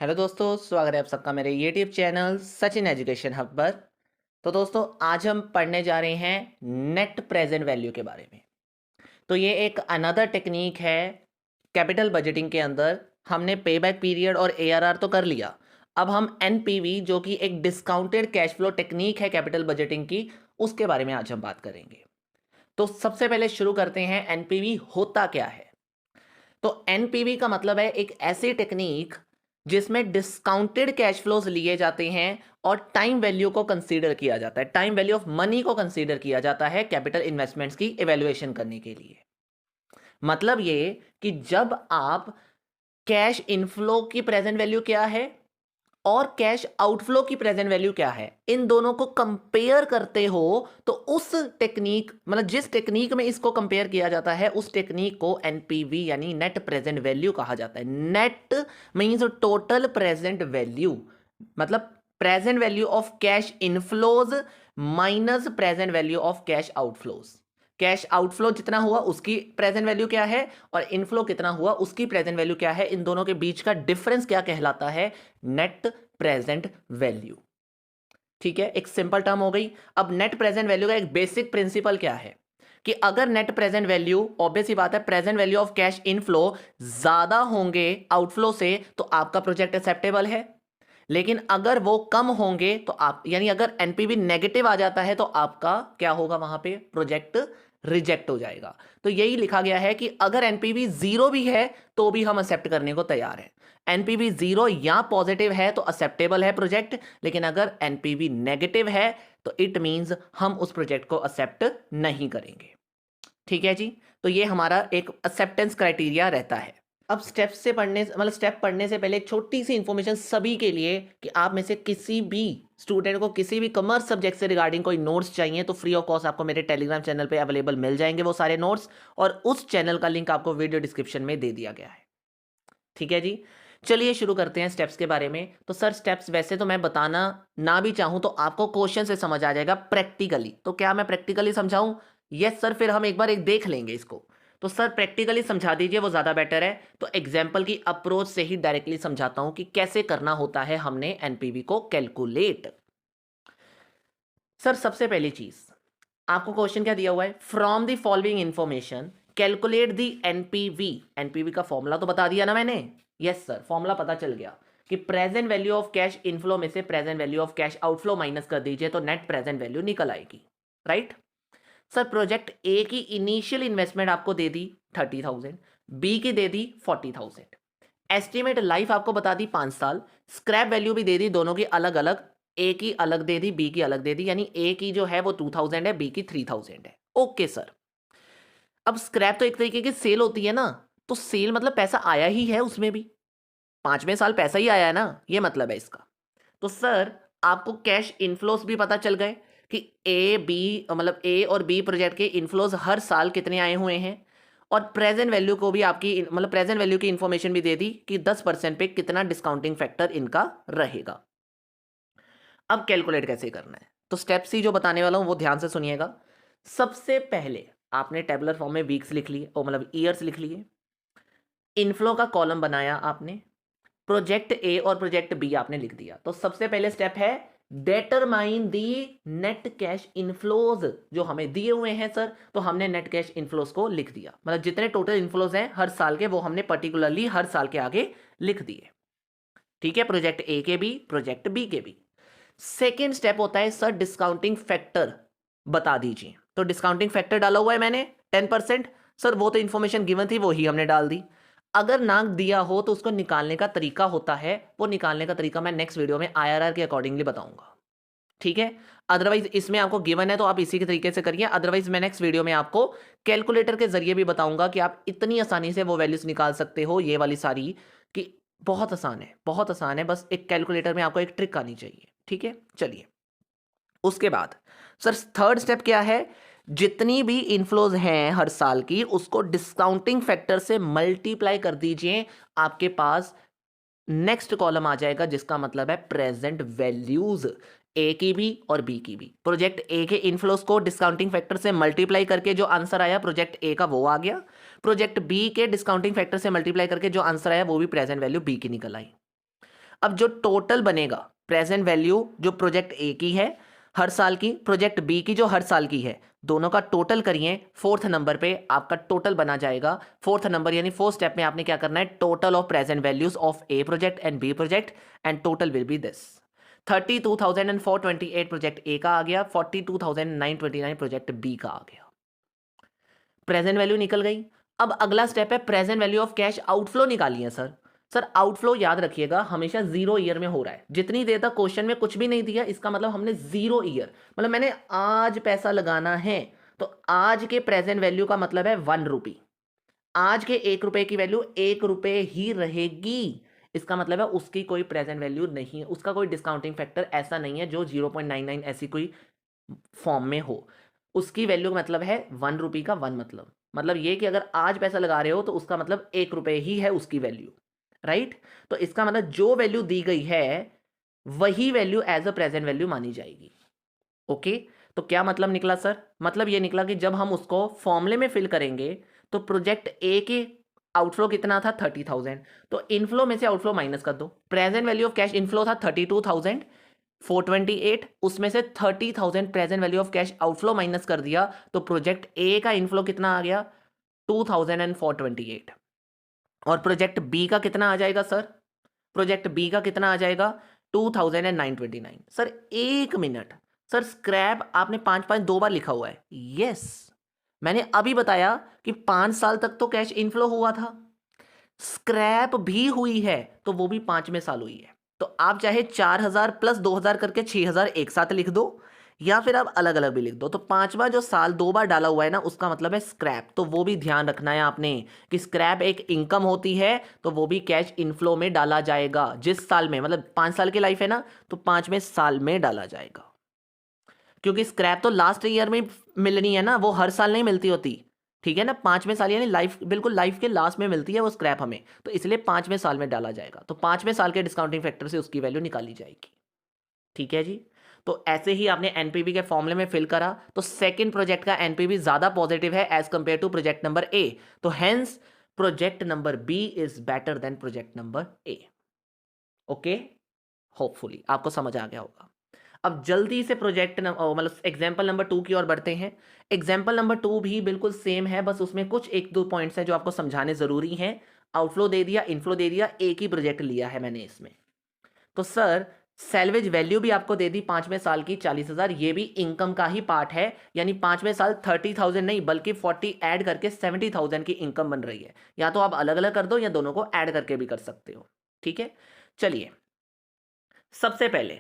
Hello दोस्तों, स्वागत है आप सबका मेरे YouTube channel Sachin education hub पर। तो दोस्तों, आज हम पढ़ने जा रहे हैं नेट प्रेजेंट वैल्यू के बारे में। तो ये एक अनदर टेक्निक है कैपिटल बजटिंग के अंदर। हमने पे बैक पीरियड और एआरआर तो कर लिया। अब हम एनपीवी, जो कि एक डिस्काउंटेड कैश फ्लो टेक्निक है कैपिटल बजटिंग की, उसके बारे में आज हम बात करेंगे। तो सबसे पहले शुरू करते हैं, एनपीवी होता क्या है। तो एनपीवी का मतलब है एक ऐसी टेक्निक जिसमें डिस्काउंटेड कैश फ्लोज लिए जाते हैं और टाइम वैल्यू को कंसीडर किया जाता है, टाइम वैल्यू ऑफ मनी को कंसीडर किया जाता है कैपिटल इन्वेस्टमेंट्स की इवैल्यूएशन करने के लिए। मतलब ये कि जब आप कैश इनफ्लो की प्रेजेंट वैल्यू क्या है और कैश आउटफ्लो की प्रेजेंट वैल्यू क्या है, इन दोनों को कंपेयर करते हो, तो उस टेक्निक, मतलब जिस टेक्निक में इसको कंपेयर किया जाता है, उस टेक्निक को एनपीवी यानी नेट प्रेजेंट वैल्यू कहा जाता है। Net means total present value, मतलब present value of cash inflows minus present value of cash outflows. Cash outflow जितना हुआ उसकी प्रेजेंट वैल्यू क्या है और इनफ्लो कितना हुआ उसकी प्रेजेंट वैल्यू क्या है, इन दोनों के बीच का डिफरेंस क्या कहलाता है, नेट प्रेजेंट वैल्यू। ठीक है, एक सिंपल टर्म हो गई। अब नेट प्रेजेंट वैल्यू का एक बेसिक प्रिंसिपल क्या है कि अगर नेट प्रेजेंट वैल्यू, ऑब्वियस ही बात है, present value of cash inflow ज्यादा होंगे आउटफ्लो से तो आपका प्रोजेक्ट एक्सेप्टेबल है, लेकिन अगर वो कम होंगे तो आप, यानी अगर एनपीवी नेगेटिव आ जाता है तो आपका क्या होगा, वहां पे प्रोजेक्ट रिजेक्ट हो जाएगा। तो यही लिखा गया है कि अगर एनपीवी जीरो भी है तो भी हम एक्सेप्ट करने को तैयार हैं। एनपीवी जीरो या पॉजिटिव है तो एक्सेप्टेबल है प्रोजेक्ट, लेकिन अगर एनपीवी नेगेटिव है तो इट मींस हम उस प्रोजेक्ट को एक्सेप्ट नहीं करेंगे। ठीक है जी, तो ये हमारा एक एक्सेप्टेंस क्राइटेरिया रहता है। अब स्टेप से पढ़ने, मतलब स्टेप पढ़ने से पहले एक छोटी सी इंफॉर्मेशन सभी के लिए कि आप में से किसी भी स्टूडेंट को किसी भी कॉमर्स सब्जेक्ट से रिगार्डिंग कोई नोट्स चाहिए तो फ्री ऑफ कॉस्ट आपको मेरे टेलीग्राम चैनल पे अवेलेबल मिल जाएंगे वो सारे नोट्स, और उस चैनल का लिंक आपको वीडियो डिस्क्रिप्शन में दे दिया गया है। ठीक है जी, चलिए शुरू करते हैं स्टेप्स के बारे में। तो सर, स्टेप्स वैसे तो मैं बताना ना भी चाहूं तो आपको क्वेश्चन से समझ आ जाएगा प्रैक्टिकली, तो क्या मैं प्रैक्टिकली समझाऊं? यस सर, फिर हम एक बार एक देख लेंगे इसको। तो सर प्रैक्टिकली समझा दीजिए, वो ज़्यादा बेटर है। तो एग्जाम्पल की अप्रोच से ही डायरेक्टली समझाता हूं कि कैसे करना होता है हमने एनपीवी को कैलकुलेट। सर सबसे पहली चीज, आपको क्वेश्चन क्या दिया हुआ है, from the following information calculate the NPV. NPV का फॉर्मूला तो बता दिया ना मैंने। यस सर, फॉर्मूला पता चल गया कि present value of cash inflow में से present value of cash outflow minus कर दीजिए तो नेट प्रेजेंट वैल्यू निकल आएगी। राइट सर, प्रोजेक्ट ए की इनिशियल इन्वेस्टमेंट आपको दे दी 30,000, बी की दे दी 40,000, एस्टिमेट लाइफ आपको बता दी 5 साल, स्क्रैप वैल्यू भी दे दी, दोनों की अलग अलग, ए की अलग दे दी, बी की अलग दे दी, यानी ए की जो है वो 2,000 है, बी की 3,000 है। ओके सर, अब स्क्रैप तो एक तरीके की सेल होती है ना, तो सेल मतलब पैसा आया ही है उसमें भी, 5वें साल पैसा ही आया है ना, ये मतलब है इसका। तो सर आपको कैश इनफ्लोस भी पता चल गए कि ए बी, मतलब ए और बी प्रोजेक्ट के इनफ्लोस हर साल कितने आए हुए हैं, और प्रेजेंट वैल्यू को भी आपकी, मतलब प्रेजेंट वैल्यू की इंफॉर्मेशन भी दे दी कि 10% पे कितना डिस्काउंटिंग फैक्टर इनका रहेगा। अब कैलकुलेट कैसे करना है, तो स्टेप सी जो बताने वाला हूं वो ध्यान से सुनिएगा। सबसे पहले आपने टेबुलर फॉर्म में वीक्स लिख लिए, और मतलब ईयर्स लिख लिए, इनफ्लो का कॉलम बनाया आपने, प्रोजेक्ट ए और प्रोजेक्ट बी आपने लिख दिया। तो सबसे पहले स्टेप है डेटरमाइन दी नेट कैश इनफ्लोज, जो हमें दिए हुए हैं सर, तो हमने नेट कैश इनफ्लोज को लिख दिया, मतलब जितने टोटल इनफ्लोज हैं हर साल के वो हमने पर्टिकुलरली हर साल के आगे लिख दिए। ठीक है, प्रोजेक्ट ए के भी, प्रोजेक्ट बी के भी। सेकेंड स्टेप होता है सर डिस्काउंटिंग फैक्टर बता दीजिए। तो डिस्काउंटिंग फैक्टर डाला हुआ है मैंने 10%, सर वो तो इंफॉर्मेशन गिवन थी वो ही हमने डाल दी। अगर ना दिया हो तो उसको निकालने का तरीका होता है, वो निकालने का तरीका मैं नेक्स्ट वीडियो में आईआरआर के अकॉर्डिंगली बताऊंगा। ठीक है, अदरवाइज इसमें आपको गिवन है तो आप इसी के तरीके से करिए, अदरवाइज मैं नेक्स्ट वीडियो में आपको कैलकुलेटर के जरिए भी बताऊंगा कि आप इतनी आसानी से वो वैल्यूज निकाल सकते हो, ये वाली सारी, कि बहुत आसान है, बहुत आसान है, बस एक कैलकुलेटर में आपको एक ट्रिक आनी चाहिए। ठीक है, चलिए उसके बाद सर थर्ड स्टेप क्या है, जितनी भी इनफ्लोज हैं हर साल की उसको डिस्काउंटिंग फैक्टर से मल्टीप्लाई कर दीजिए, आपके पास नेक्स्ट कॉलम आ जाएगा जिसका मतलब है प्रेजेंट वैल्यूज, ए की भी और बी की भी। प्रोजेक्ट ए के इनफ्लोज को डिस्काउंटिंग फैक्टर से मल्टीप्लाई करके जो आंसर आया प्रोजेक्ट ए का वो आ गया, प्रोजेक्ट बी के डिस्काउंटिंग फैक्टर से मल्टीप्लाई करके जो आंसर आया वो भी प्रेजेंट वैल्यू बी की निकल आई। अब जो टोटल बनेगा प्रेजेंट वैल्यू जो प्रोजेक्ट ए की है हर साल की, प्रोजेक्ट बी की जो हर साल की है, दोनों का टोटल करिए, फोर्थ नंबर पे आपका टोटल बना जाएगा। फोर्थ नंबर यानी फोर्थ स्टेप में आपने क्या करना है, total of present values of A project and B project and total will be this 32,428 project A का आ गया, 42,929 प्रोजेक्ट बी का आ गया। प्रेजेंट वैल्यू निकल गई। अब अगला स्टेप है present value of cash outflow निकालिए सर आउटफ्लो याद रखिएगा हमेशा 0 ईयर में हो रहा है। जितनी देर तक क्वेश्चन में कुछ भी नहीं दिया इसका मतलब हमने 0 ईयर, मतलब मैंने आज पैसा लगाना है तो आज के प्रेजेंट वैल्यू का मतलब है 1 रुपी। आज के 1 रुपए की वैल्यू 1 रुपए ही रहेगी। इसका मतलब है उसकी कोई प्रेजेंट वैल्यू नहीं है, उसका कोई डिस्काउंटिंग फैक्टर ऐसा नहीं है जो 0.99 ऐसी कोई फॉर्म में हो। उसकी वैल्यू का मतलब है 1 रुपी का 1 मतलब ये कि अगर आज पैसा लगा रहे हो तो उसका मतलब 1 रुपए ही है उसकी वैल्यू, राइट। तो इसका मतलब जो वैल्यू दी गई है वही value as a present value मानी जाएगी। ओके, तो क्या मतलब निकला सर, मतलब ये निकला कि जब हम उसको फॉर्मूले में फिल करेंगे तो प्रोजेक्ट ए के आउटफ्लो कितना था 30,000, तो इनफ्लो में से आउटफ्लो माइनस कर दो। Present value of cash inflow था 32,428, उसमें से 30,000 present value of cash outflow minus कर दिया तो प्रोजेक्ट ए का इनफ्लो कितना आ गया 2,428। और प्रोजेक्ट बी का कितना आ जाएगा सर, प्रोजेक्ट बी का कितना आ जाएगा 2,929। सर एक मिनट, सर स्क्रैप आपने 5 2 बार लिखा हुआ है। यस, मैंने अभी बताया कि 5 साल तक तो कैश इनफ्लो हुआ था, स्क्रैप भी हुई है तो वो भी 5वें साल हुई है। तो आप चाहे 4,000 प्लस 2,000 करके 6,000 एक साथ लिख दो या फिर आप अलग अलग भी लिख दो। तो 5वां जो साल 2 बार डाला हुआ है ना उसका मतलब है स्क्रैप। तो वो भी ध्यान रखना है आपने कि स्क्रैप एक इनकम होती है तो वो भी कैश इनफ्लो में डाला जाएगा जिस साल में, मतलब 5 साल की लाइफ है ना तो 5वें साल में डाला जाएगा। क्योंकि स्क्रैप तो लास्ट ईयर में मिलनी है ना, वो हर साल नहीं मिलती होती, ठीक है ना। 5वें साल यानी लाइफ, बिल्कुल लाइफ के लास्ट में मिलती है वो स्क्रैप हमें, तो इसलिए 5वें साल में डाला जाएगा। तो 5वें साल के डिस्काउंटिंग फैक्टर से उसकी वैल्यू निकाली जाएगी, ठीक है जी। तो ऐसे ही आपने एनपीवी के फॉर्मूले में फिल करा तो सेकंड प्रोजेक्ट का एनपीवी ज्यादा पॉजिटिव है as compare to project number A, तो hence project number B is better than project number A. Okay, hopefully आपको समझ आ गया होगा। अब जल्दी से प्रोजेक्ट मतलब एग्जाम्पल नंबर 2 की ओर बढ़ते हैं। एग्जाम्पल नंबर 2 भी बिल्कुल सेम है, बस उसमें कुछ 1-2 पॉइंट्स हैं जो आपको समझाने जरूरी हैं। आउटफ्लो दे दिया, इनफ्लो दे दिया, एक ही प्रोजेक्ट लिया है मैंने इसमें। तो सर सैलवेज वैल्यू भी आपको दे दी 5वें साल की 40,000, ये भी इनकम का ही पार्ट है, यानी 5वें साल 30,000 नहीं बल्कि 40 ऐड करके 70,000 की इनकम बन रही है। या तो आप अलग अलग कर दो या दोनों को ऐड करके भी कर सकते हो, ठीक है। चलिए सबसे पहले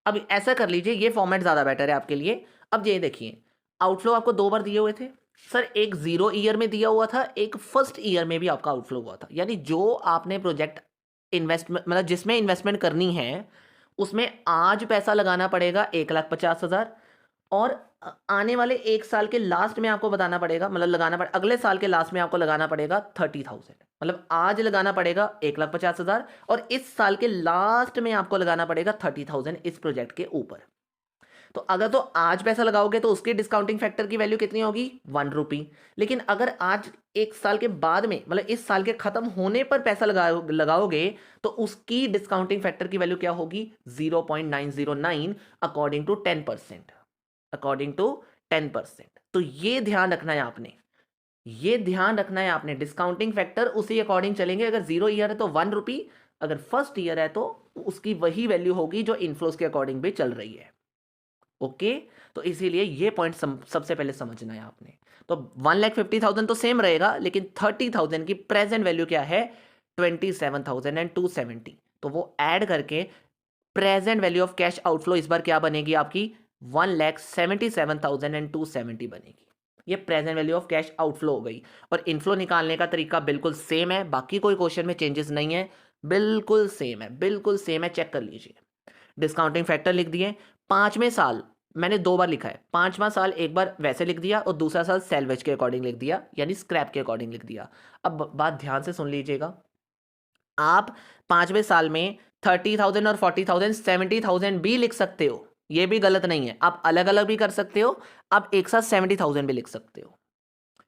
अब ऐसा कर लीजिए, ये फॉर्मेट ज़्यादा बेटर है आपके लिए। अब ये देखिए आउटफ्लो आपको 2 बार दिए हुए थे सर, एक 0 ईयर में दिया हुआ था, एक फर्स्ट ईयर में भी आपका आउटफ्लो हुआ था। यानी जो आपने प्रोजेक्ट इन्वेस्टमेंट मतलब जिसमें इन्वेस्टमेंट करनी है उसमें आज पैसा लगाना पड़ेगा 1,50,000 और आने वाले 1 साल के लास्ट में आपको बताना पड़ेगा, मतलब लगाना पड़ेगा अगले साल के लास्ट में आपको लगाना पड़ेगा 30,000। मतलब आज लगाना पड़ेगा 1,50,000 और इस साल के लास्ट में आपको लगाना पड़ेगा 30,000 इस प्रोजेक्ट के ऊपर। तो अगर तो आज पैसा लगाओगे तो उसकी डिस्काउंटिंग फैक्टर की वैल्यू कितनी होगी 1 रुपी। लेकिन अगर आज 1 साल के बाद में मतलब इस साल के खत्म होने पर पैसा लगाओगे तो उसकी डिस्काउंटिंग फैक्टर की वैल्यू क्या होगी 0.909 अकॉर्डिंग टू 10%, अकॉर्डिंग टू 10%। तो ये ध्यान रखना है आपने, ये ध्यान रखना है आपने, डिस्काउंटिंग फैक्टर उसी अकॉर्डिंग चलेंगे। अगर 0 ईयर है तो 1 रुपी, अगर फर्स्ट ईयर है तो उसकी वही वैल्यू होगी जो इनफ्लोस के अकॉर्डिंग भी चल रही है। ओके, तो इसीलिए ये पॉइंट सबसे पहले समझना है आपने। तो 1,50,000 तो सेम रहेगा लेकिन 30,000 की प्रेजेंट वैल्यू क्या है 27,270, तो वो ऐड करके present value of cash outflow इस बार क्या बनेगी आपकी 1,77,270 बनेगी। ये present value of cash outflow हो गई। और इनफ्लो निकालने का तरीका बिल्कुल सेम है, बाकी कोई क्वेश्चन में चेंजेस नहीं है, बिल्कुल सेम है, बिल्कुल सेम है, चेक कर लीजिए। डिस्काउंटिंग फैक्टर लिख दिए, 5वें साल मैंने 2 बार लिखा है, 5वां साल एक बार वैसे लिख दिया और दूसरा साल सैलवेज के अकॉर्डिंग लिख दिया, यानी स्क्रैप के अकॉर्डिंग लिख दिया। अब बात ध्यान से सुन लीजिएगा, आप 5वें साल में 30,000 और 40,000 70,000 भी लिख सकते हो, ये भी गलत नहीं है। आप अलग अलग भी कर सकते हो, आप एक साथ 70,000 भी लिख सकते हो,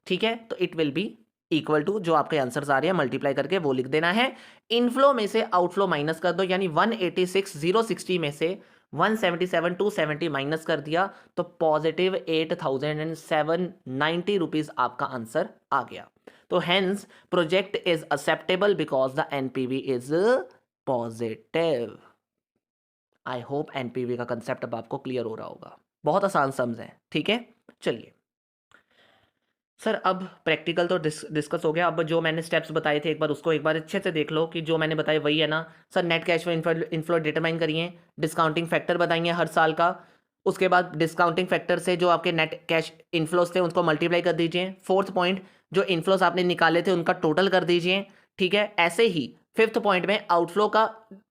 ठीक है। तो it will be equal to जो आपके आंसर्स आ रहे हैं मल्टीप्लाई करके वो लिख देना है। इनफ्लो में से आउटफ्लो माइनस कर दो, यानी 186,060 में से 177,270 माइनस कर दिया तो पॉजिटिव 8,790 रुपीज आपका आंसर आ गया। तो hence project is acceptable because the NPV is positive. I hope NPV का कंसेप्ट अब आपको क्लियर हो रहा होगा। बहुत आसान सम्स है, ठीक है। चलिए सर, अब प्रैक्टिकल तो डिस्कस हो गया। अब जो मैंने स्टेप्स बताए थे एक बार उसको एक बार अच्छे से देख लो कि जो मैंने बताया वही है ना। Sir net cash flow inflow determine करिए, डिस्काउंटिंग फैक्टर बताइए हर साल का, उसके बाद डिस्काउंटिंग फैक्टर से जो आपके नेट कैश इनफ्लोज थे उनको मल्टीप्लाई कर दीजिए। फोर्थ पॉइंट, जो इनफ्लोज आपने निकाले थे उनका टोटल कर दीजिए, ठीक है। ऐसे ही फिफ्थ पॉइंट में आउटफ्लो का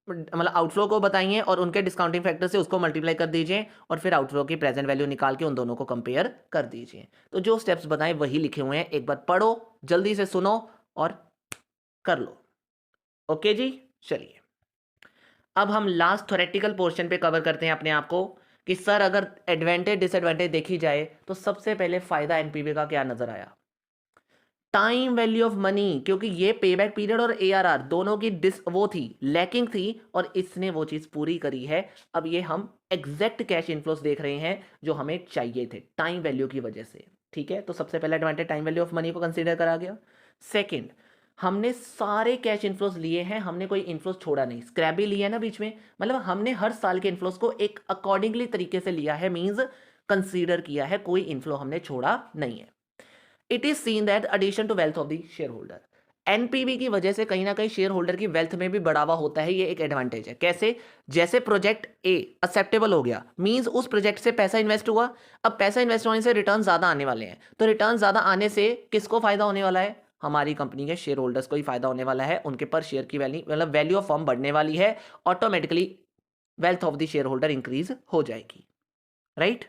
मतलब आउटफ्लो को बताइए और उनके डिस्काउंटिंग फैक्टर से उसको मल्टीप्लाई कर दीजिए और फिर आउटफ्लो की प्रेजेंट वैल्यू निकाल के उन दोनों को कंपेयर कर दीजिए। तो जो स्टेप्स बताएं वही लिखे हुए हैं, एक बार पढ़ो, जल्दी से सुनो और कर लो। ओके जी, चलिए अब हम लास्ट थ्योरेटिकल पोर्शन पे कवर करते हैं अपने आप को कि सर अगर एडवांटेज डिसएडवांटेज देखी जाए तो सबसे पहले फायदा एनपीवी का क्या नजर आया? टाइम वैल्यू ऑफ मनी, क्योंकि ये पेबैक पीरियड और एआरआर दोनों की वो थी, लैकिंग थी, और इसने वो चीज पूरी करी है। अब ये हम एग्जैक्ट कैश इनफ्लोस देख रहे हैं जो हमें चाहिए थे टाइम वैल्यू की वजह से, ठीक है। तो सबसे पहला advantage time value of money को कंसीडर करा गया। सेकंड, हमने सारे कैश इनफ्लोस लिए हैं, हमने कोई इनफ्लोस छोड़ा नहीं, स्क्रैप भी लिया है ना बीच में, मतलब हमने हर साल के इनफ्लोस को एक अकॉर्डिंगली तरीके से लिया है, मींस कंसीडर किया है, कोई इनफ्लो हमने छोड़ा नहीं है। It is seen that addition to wealth of the shareholder, NPV की वजह से कहीं ना कहीं शेयर होल्डर की वेल्थ में भी बढ़ावा होता है, ये एक एडवांटेज है। कैसे? जैसे प्रोजेक्ट ए एक्सेप्टेबल हो गया, मींस उस प्रोजेक्ट से पैसा इन्वेस्ट हुआ, अब पैसा इन्वेस्ट होने से रिटर्न ज्यादा आने वाले हैं, तो रिटर्न ज्यादा आने से किसको फायदा होने वाला है? हमारी कंपनी के शेयर होल्डर्स को ही फायदा होने वाला है, उनके पर शेयर की वैल्यू मतलब वैल्यू ऑफ फर्म बढ़ने वाली है, automatically wealth of the share holder increase हो जाएगी, राइट।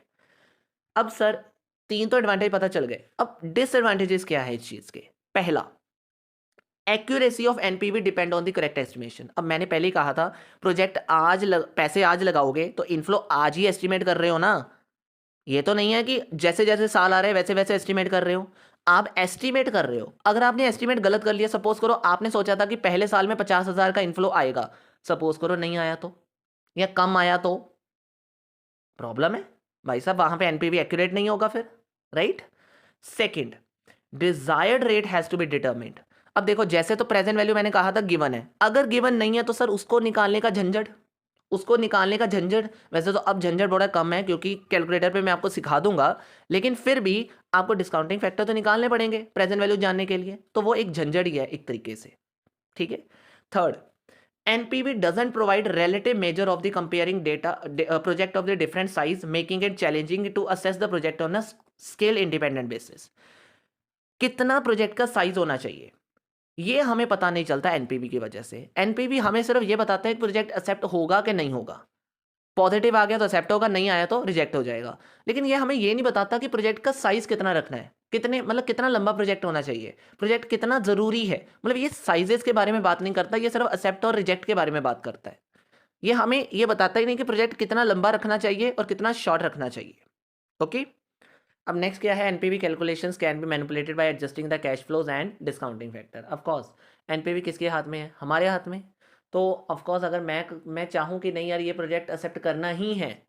अब सर तीन तो एडवांटेज पता चल गए, अब डिसएडवांटेजेस क्या है इस चीज के? पहला, accuracy of NPV depend on the correct estimation. अब मैंने पहले ही कहा था प्रोजेक्ट पैसे आज लगाओगे तो इनफ्लो आज ही एस्टिमेट कर रहे हो ना, ये तो नहीं है कि जैसे जैसे साल आ रहे हैं वैसे वैसे एस्टिमेट कर रहे हो, आप एस्टिमेट कर रहे हो। अगर आपने एस्टिमेट गलत कर लिया, सपोज करो आपने सोचा था कि पहले साल में 50,000 का इनफ्लो आएगा, सपोज करो नहीं आया तो, या कम आया तो प्रॉब्लम है भाई साहब, वहां पे एनपीवी एक्यूरेट नहीं होगा फिर, right. Second, desired rate has to be determined. अब देखो जैसे तो प्रेजेंट वैल्यू मैंने कहा था गिवन है, अगर गिवन नहीं है तो सर उसको निकालने का झंझट, वैसे तो अब झंझट बड़ा कम है क्योंकि कैलकुलेटर पे मैं आपको सिखा दूंगा, लेकिन फिर भी आपको डिस्काउंटिंग फैक्टर तो निकालने पड़ेंगे प्रेजेंट वैल्यू जानने के लिए, तो वो एक झंझट ही है एक तरीके से, ठीक है। Third, NPV doesn't provide relative measure of the comparing data project of the different size, making it challenging to assess the project on a scale independent basis. कितना प्रोजेक्ट का साइज होना चाहिए ये हमें पता नहीं चलता एनपीवी की वजह से। एनपीवी हमें सिर्फ ये बताता है कि प्रोजेक्ट एक्सेप्ट होगा कि नहीं होगा, पॉजिटिव आ गया तो एक्सेप्ट होगा, नहीं आया तो रिजेक्ट हो जाएगा, लेकिन ये हमें ये नहीं बताता कि प्रोजेक्ट का साइज कितना रखना है, कितने मतलब कितना लंबा प्रोजेक्ट होना चाहिए, प्रोजेक्ट कितना जरूरी है, मतलब ये साइजेस के बारे में बात नहीं करता, ये सिर्फ एक्सेप्ट और रिजेक्ट के बारे में बात करता है। ये हमें ये बताता ही नहीं कि प्रोजेक्ट कितना लंबा रखना चाहिए और कितना शॉर्ट रखना चाहिए। ओके, अब नेक्स्ट क्या है? NPV calculations can be manipulated bye adjusting the cash flows and discounting factor. Of course NPV किसके हाथ में है? हमारे हाथ में। तो ऑफ कोर्स अगर मैं चाहूँ कि नहीं यार ये प्रोजेक्ट एक्सेप्ट करना ही है,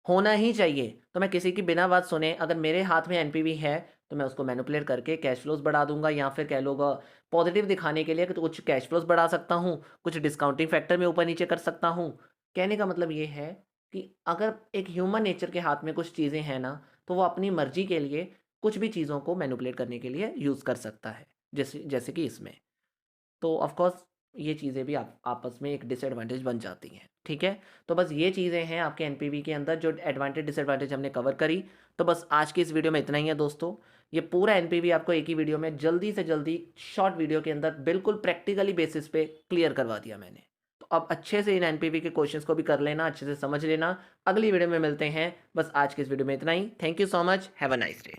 होना ही चाहिए, तो मैं किसी की बिना बात सुने अगर मेरे हाथ में एनपीवी है तो मैं उसको मैनिपुलेट करके कैश फ्लोज बढ़ा दूंगा, या फिर कह लो पॉजिटिव दिखाने के लिए कि तो कुछ कैश फ्लोज बढ़ा सकता हूँ, कुछ डिस्काउंटिंग फैक्टर में ऊपर नीचे कर सकता हूँ। कहने का मतलब ये है कि अगर एक ह्यूमन नेचर के हाथ में कुछ चीज़ें हैं ना, तो वो अपनी मर्जी के लिए कुछ भी चीज़ों को मैनिपुलेट करने के लिए यूज़ कर सकता है, जैसे जैसे कि इसमें। तो ऑफकोर्स ये चीज़ें भी आपस में एक डिसएडवांटेज बन जाती हैं, ठीक है। तो बस ये चीज़ें हैं आपके एनपीवी के अंदर जो एडवांटेज डिसएडवांटेज हमने कवर करी। तो बस आज की इस वीडियो में इतना ही है दोस्तों। ये पूरा एनपीवी आपको एक ही वीडियो में जल्दी से जल्दी शॉर्ट वीडियो के अंदर बिल्कुल प्रैक्टिकली बेसिस पे क्लियर करवा दिया मैंने। तो अब अच्छे से इन एनपीवी के क्वेश्चंस को भी कर लेना, अच्छे से समझ लेना। अगली वीडियो में मिलते हैं। बस आज की इस वीडियो में इतना ही। Thank you so much, have a nice day.